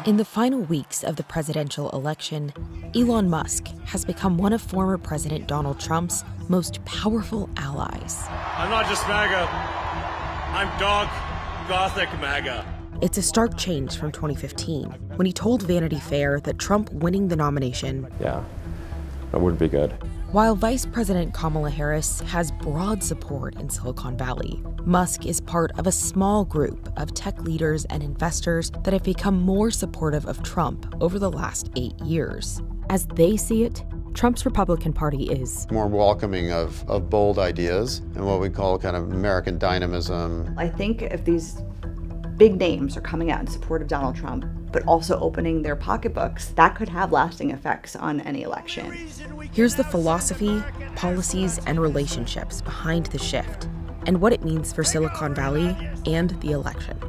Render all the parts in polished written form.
In the final weeks of the presidential election, Elon Musk has become one of former President Donald Trump's most powerful allies. I'm not just MAGA, I'm dog gothic MAGA. It's a stark change from 2015, when he told Vanity Fair that Trump winning the nomination, yeah, that wouldn't be good. While Vice President Kamala Harris has broad support in Silicon Valley, Musk is part of a small group of tech leaders and investors that have become more supportive of Trump over the last 8 years. As they see it, Trump's Republican Party is more welcoming of bold ideas and what we call kind of American dynamism. I think if these big names are coming out in support of Donald Trump, but also opening their pocketbooks, that could have lasting effects on any election. Here's the philosophy, policies, and relationships behind the shift, and what it means for Silicon Valley and the election.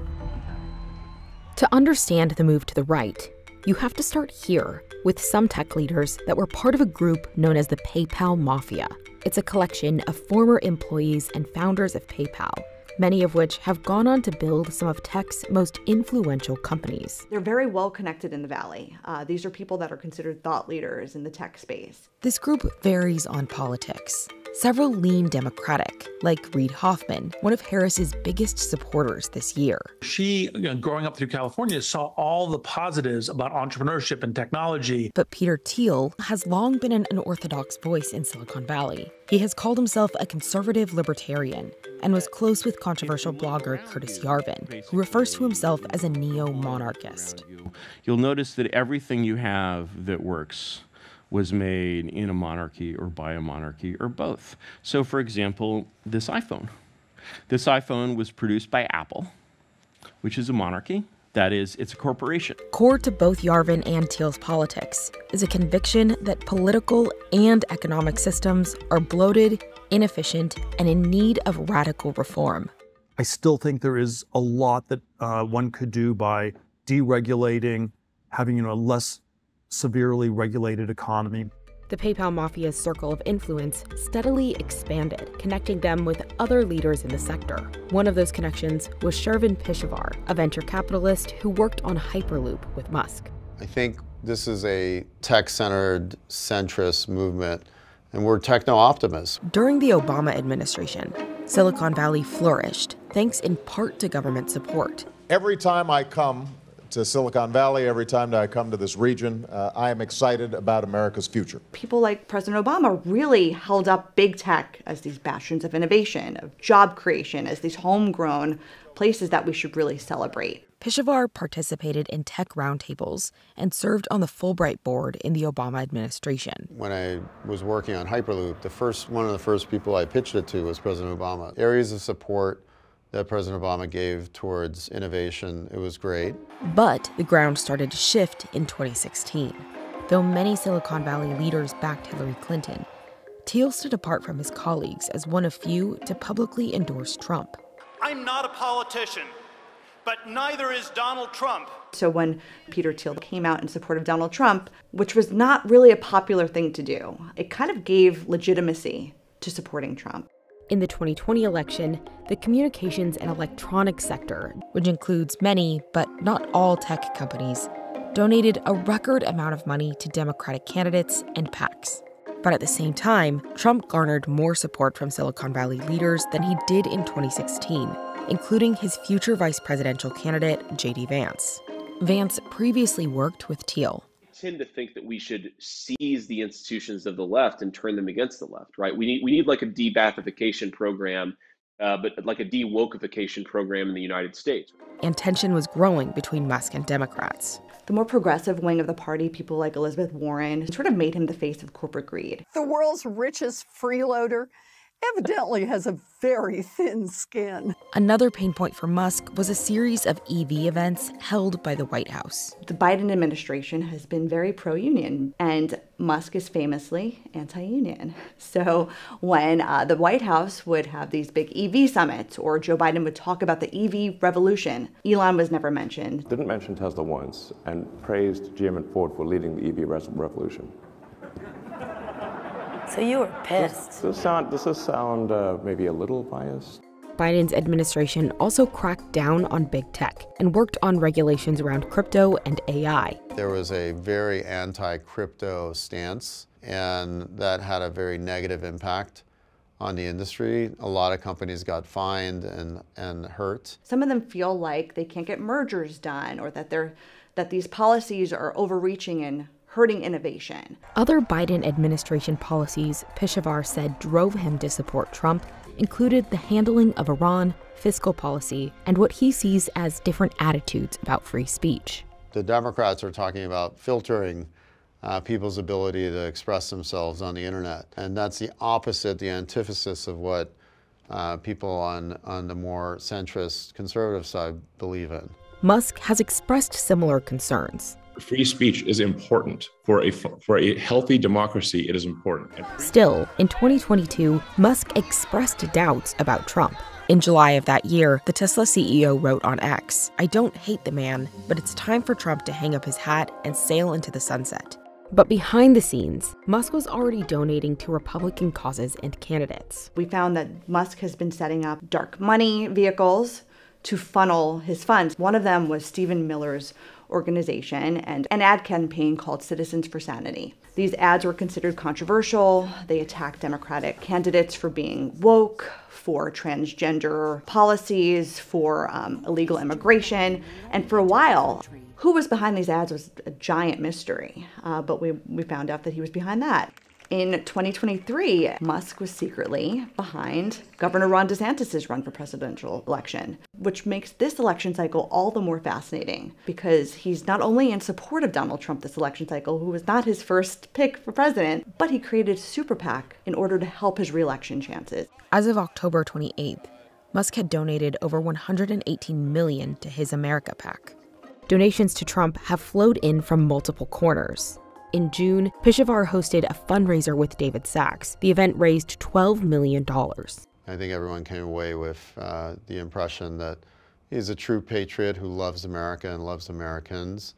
To understand the move to the right, you have to start here with some tech leaders that were part of a group known as the PayPal Mafia. It's a collection of former employees and founders of PayPal, many of which have gone on to build some of tech's most influential companies. They're very well connected in the Valley. These are people that are considered thought leaders in the tech space. This group varies on politics. Several lean Democratic, like Reid Hoffman, one of Harris's biggest supporters this year. She, growing up through California, saw all the positives about entrepreneurship and technology. But Peter Thiel has long been an unorthodox voice in Silicon Valley. He has called himself a conservative libertarian and was close with controversial blogger Curtis Yarvin, who refers to himself as a neo-monarchist. You'll notice that everything you have that works was made in a monarchy or by a monarchy or both. So for example, this iPhone. This iPhone was produced by Apple, which is a monarchy. That is, it's a corporation. Core to both Yarvin and Thiel's politics is a conviction that political and economic systems are bloated, inefficient, and in need of radical reform. I still think there is a lot that one could do by deregulating, having a less severely regulated economy. The PayPal Mafia's circle of influence steadily expanded, connecting them with other leaders in the sector. One of those connections was Shervin Pishevar, a venture capitalist who worked on Hyperloop with Musk. I think this is a tech-centered, centrist movement, and we're techno-optimists. During the Obama administration, Silicon Valley flourished, thanks in part to government support. Every time I come to Silicon Valley, every time that I come to this region, I am excited about America's future. People like President Obama really held up big tech as these bastions of innovation, of job creation, as these homegrown places that we should really celebrate. Pishevar participated in tech roundtables and served on the Fulbright board in the Obama administration. When I was working on Hyperloop, one of the first people I pitched it to was President Obama. Areas of support that President Obama gave towards innovation, it was great. But the ground started to shift in 2016. Though many Silicon Valley leaders backed Hillary Clinton, Thiel stood apart from his colleagues as one of few to publicly endorse Trump. I'm not a politician, but neither is Donald Trump. So when Peter Thiel came out in support of Donald Trump, which was not really a popular thing to do, it kind of gave legitimacy to supporting Trump. In the 2020 election, the communications and electronics sector, which includes many, but not all tech companies, donated a record amount of money to Democratic candidates and PACs. But at the same time, Trump garnered more support from Silicon Valley leaders than he did in 2016, including his future vice presidential candidate, J.D. Vance. Vance previously worked with Thiel. Tend to think that we should seize the institutions of the left and turn them against the left, right? We need like a de-Bathification program, but like a de-wokeification program in the United States. And tension was growing between Musk and Democrats. The more progressive wing of the party, people like Elizabeth Warren, sort of made him the face of corporate greed. The world's richest freeloader evidently has a very thin skin. Another pain point for Musk was a series of EV events held by the White House. The Biden administration has been very pro-union, and Musk is famously anti-union. So when the White House would have these big EV summits, or Joe Biden would talk about the EV revolution, Elon was never mentioned. Didn't mention Tesla once, and praised GM and Ford for leading the EV revolution. So you were pissed. Does this sound maybe a little biased? Biden's administration also cracked down on big tech and worked on regulations around crypto and AI. There was a very anti-crypto stance, and that had a very negative impact on the industry. A lot of companies got fined and hurt. Some of them feel like they can't get mergers done, or that these policies are overreaching and hurting innovation. Other Biden administration policies Peshawar said drove him to support Trump included the handling of Iran, fiscal policy, and what he sees as different attitudes about free speech. The Democrats are talking about filtering people's ability to express themselves on the internet. And that's the opposite, the antithesis of what people on the more centrist conservative side believe in. Musk has expressed similar concerns. Free speech is important. For a healthy democracy, it is important. Still, in 2022, Musk expressed doubts about Trump. In July of that year, the Tesla CEO wrote on X, "I don't hate the man, but it's time for Trump to hang up his hat and sail into the sunset." But behind the scenes, Musk was already donating to Republican causes and candidates. We found that Musk has been setting up dark money vehicles to funnel his funds. One of them was Stephen Miller's organization and an ad campaign called Citizens for Sanity. These ads were considered controversial. They attacked Democratic candidates for being woke, for transgender policies, for illegal immigration, and for a while, who was behind these ads was a giant mystery, but we found out that he was behind that. In 2023, Musk was secretly behind Governor Ron DeSantis' run for presidential election, which makes this election cycle all the more fascinating because he's not only in support of Donald Trump this election cycle, who was not his first pick for president, but he created a super PAC in order to help his re-election chances. As of October 28th, Musk had donated over $118 million to his America PAC. Donations to Trump have flowed in from multiple corners. In June, Peshawar hosted a fundraiser with David Sacks. The event raised $12 million. I think everyone came away with the impression that he's a true patriot who loves America and loves Americans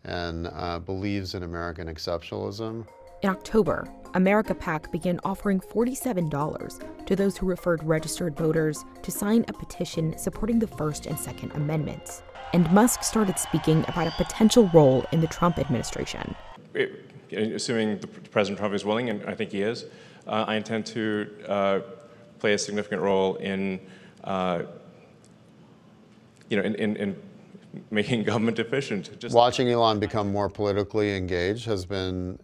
and believes in American exceptionalism. In October, America PAC began offering $47 to those who referred registered voters to sign a petition supporting the First and Second Amendments. And Musk started speaking about a potential role in the Trump administration. Assuming President Trump is willing, and I think he is, I intend to play a significant role in, in making government efficient. Watching Elon become more politically engaged has been,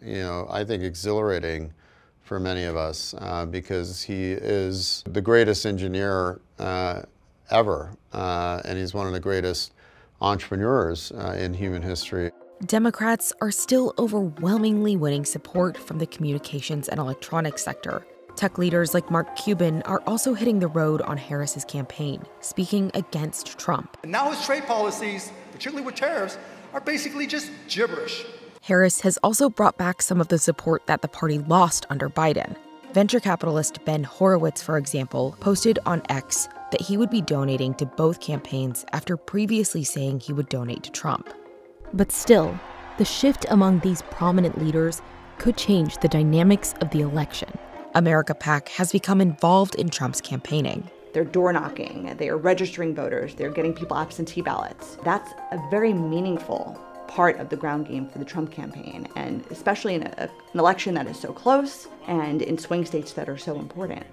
I think exhilarating for many of us because he is the greatest engineer ever, and he's one of the greatest entrepreneurs in human history. Democrats are still overwhelmingly winning support from the communications and electronics sector. Tech leaders like Mark Cuban are also hitting the road on Harris's campaign, speaking against Trump. And now his trade policies, particularly with tariffs, are basically just gibberish. Harris has also brought back some of the support that the party lost under Biden. Venture capitalist Ben Horowitz, for example, posted on X that he would be donating to both campaigns after previously saying he would donate to Trump. But still, the shift among these prominent leaders could change the dynamics of the election. America PAC has become involved in Trump's campaigning. They're door knocking, they are registering voters, they're getting people absentee ballots. That's a very meaningful part of the ground game for the Trump campaign, and especially in an election that is so close and in swing states that are so important.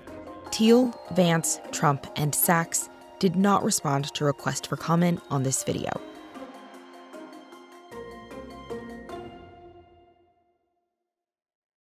Thiel, Vance, Trump, and Sacks did not respond to requests for comment on this video.